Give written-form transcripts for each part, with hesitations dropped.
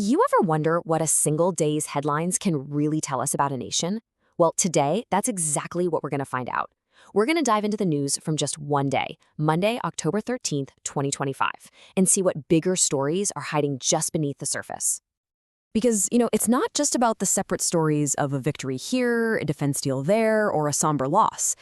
You ever wonder what a single day's headlines can really tell us about a nation? Well, today, that's exactly what we're going to find out. We're going to dive into the news from just one day, Monday, October 13th, 2025, and see what bigger stories are hiding just beneath the surface. Because, it's not just about the separate stories of a victory here, a defense deal there, or a somber loss.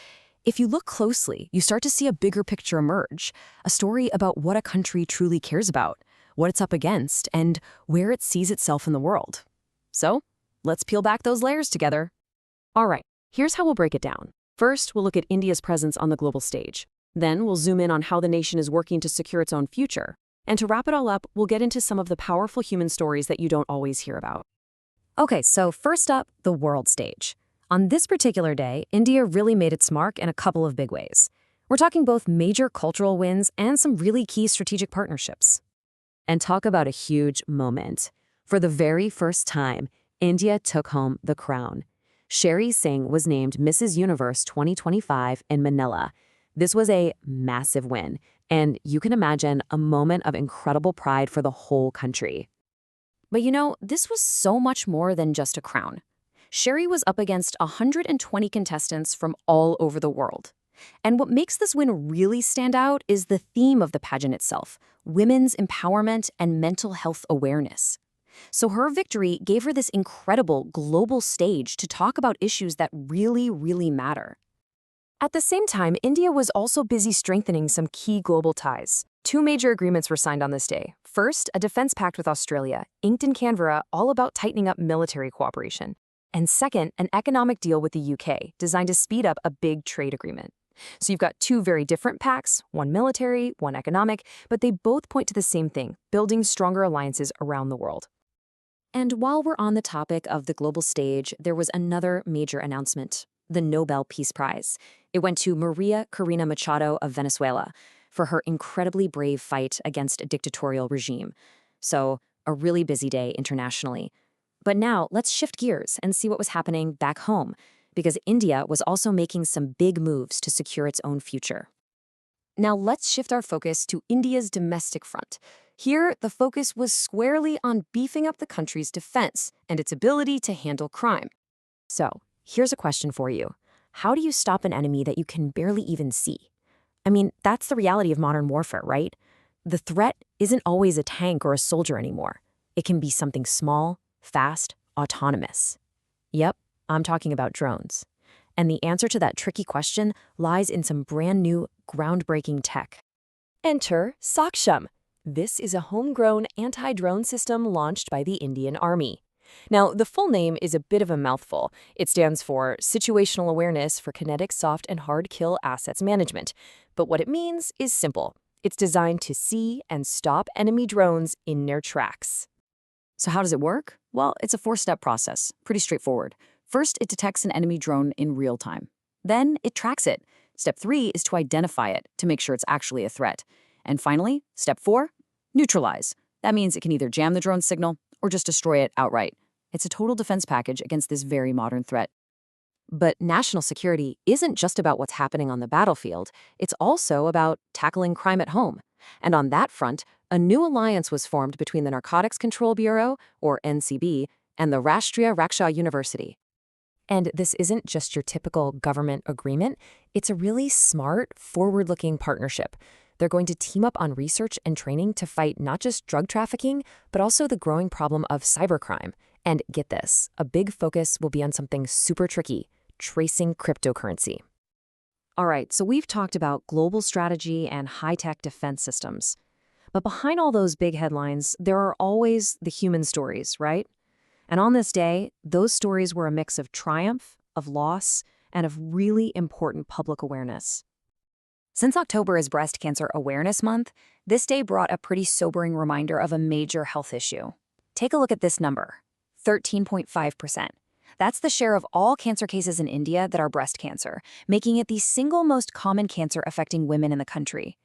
If you look closely, you start to see a bigger picture emerge, a story about what a country truly cares about, what it's up against, and where it sees itself in the world. So, let's peel back those layers together. All right, here's how we'll break it down. First, we'll look at India's presence on the global stage. Then, we'll zoom in on how the nation is working to secure its own future. And to wrap it all up, we'll get into some of the powerful human stories that you don't always hear about. Okay, so first up, the world stage. On this particular day, India really made its mark in a couple of big ways. We're talking both major cultural wins and some really key strategic partnerships. And talk about a huge moment. For the very first time, India took home the crown. Sherry Singh was named Mrs. Universe 2025 in Manila. This was a massive win, and you can imagine a moment of incredible pride for the whole country. But this was so much more than just a crown. Sherry was up against 120 contestants from all over the world. And what makes this win really stand out is the theme of the pageant itself, women's empowerment and mental health awareness. So her victory gave her this incredible global stage to talk about issues that really, really matter. At the same time, India was also busy strengthening some key global ties. Two major agreements were signed on this day. First, a defense pact with Australia, inked in Canberra, all about tightening up military cooperation. And second, an economic deal with the UK, designed to speed up a big trade agreement. So you've got two very different pacts, one military, one economic, but they both point to the same thing, building stronger alliances around the world. And while we're on the topic of the global stage, there was another major announcement, the Nobel Peace Prize. It went to Maria Corina Machado of Venezuela for her incredibly brave fight against a dictatorial regime. So, a really busy day internationally. But now, let's shift gears and see what was happening back home, because India was also making some big moves to secure its own future. Now let's shift our focus to India's domestic front. Here, the focus was squarely on beefing up the country's defense and its ability to handle crime. So, here's a question for you. How do you stop an enemy that you can barely even see? I mean, that's the reality of modern warfare, right? The threat isn't always a tank or a soldier anymore. It can be something small, fast, autonomous. Yep, I'm talking about drones. And the answer to that tricky question lies in some brand new, groundbreaking tech. Enter Saksham. This is a homegrown anti-drone system launched by the Indian Army. Now, the full name is a bit of a mouthful. It stands for Situational Awareness for Kinetic Soft and Hard Kill Assets Management. But what it means is simple. It's designed to see and stop enemy drones in their tracks. So how does it work? Well, it's a four-step process, pretty straightforward. First, it detects an enemy drone in real time. Then, it tracks it. Step 3 is to identify it to make sure it's actually a threat. And finally, step 4, neutralize. That means it can either jam the drone signal or just destroy it outright. It's a total defense package against this very modern threat. But national security isn't just about what's happening on the battlefield. It's also about tackling crime at home. And on that front, a new alliance was formed between the Narcotics Control Bureau, or NCB, and the Rashtriya Raksha University. And this isn't just your typical government agreement. It's a really smart, forward-looking partnership. They're going to team up on research and training to fight not just drug trafficking, but also the growing problem of cybercrime. And get this, a big focus will be on something super tricky, tracing cryptocurrency. All right, so we've talked about global strategy and high-tech defense systems. But behind all those big headlines, there are always the human stories, right? And on this day, those stories were a mix of triumph, of loss, and of really important public awareness. Since October is Breast Cancer Awareness Month, this day brought a pretty sobering reminder of a major health issue. Take a look at this number, 13.5%. That's the share of all cancer cases in India that are breast cancer, making it the single most common cancer affecting women in the country.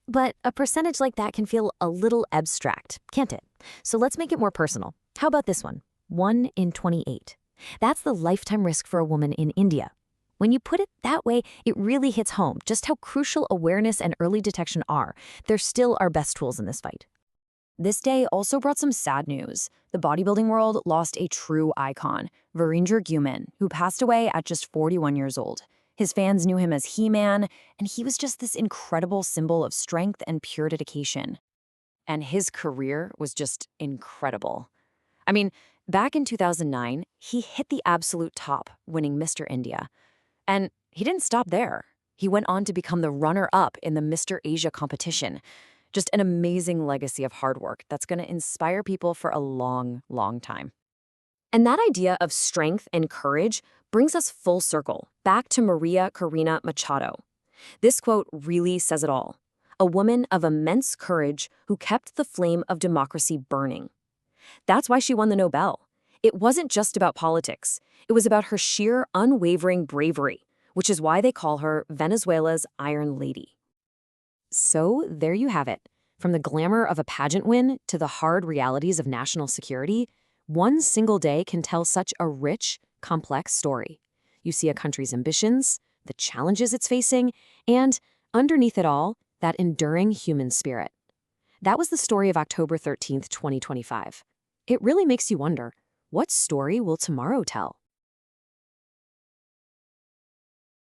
But a percentage like that can feel a little abstract, can't it? So let's make it more personal. How about this one? 1 in 28. That's the lifetime risk for a woman in India. When you put it that way, it really hits home just how crucial awareness and early detection are. They're still our best tools in this fight. This day also brought some sad news. The bodybuilding world lost a true icon, Virendra Guman, who passed away at just 41 years old. His fans knew him as He-Man, and he was just this incredible symbol of strength and pure dedication. And his career was just incredible. I mean, back in 2009, he hit the absolute top, winning Mr. India. And he didn't stop there. He went on to become the runner-up in the Mr. Asia competition. Just an amazing legacy of hard work that's going to inspire people for a long, long time. And that idea of strength and courage brings us full circle, back to Maria Corina Machado. This quote really says it all. A woman of immense courage who kept the flame of democracy burning. That's why she won the Nobel. It wasn't just about politics. It was about her sheer, unwavering bravery, which is why they call her Venezuela's Iron Lady. So there you have it. From the glamour of a pageant win to the hard realities of national security, one single day can tell such a rich, complex story. You see a country's ambitions, the challenges it's facing, and, underneath it all, that enduring human spirit. That was the story of October 13th, 2025. It really makes you wonder, what story will tomorrow tell?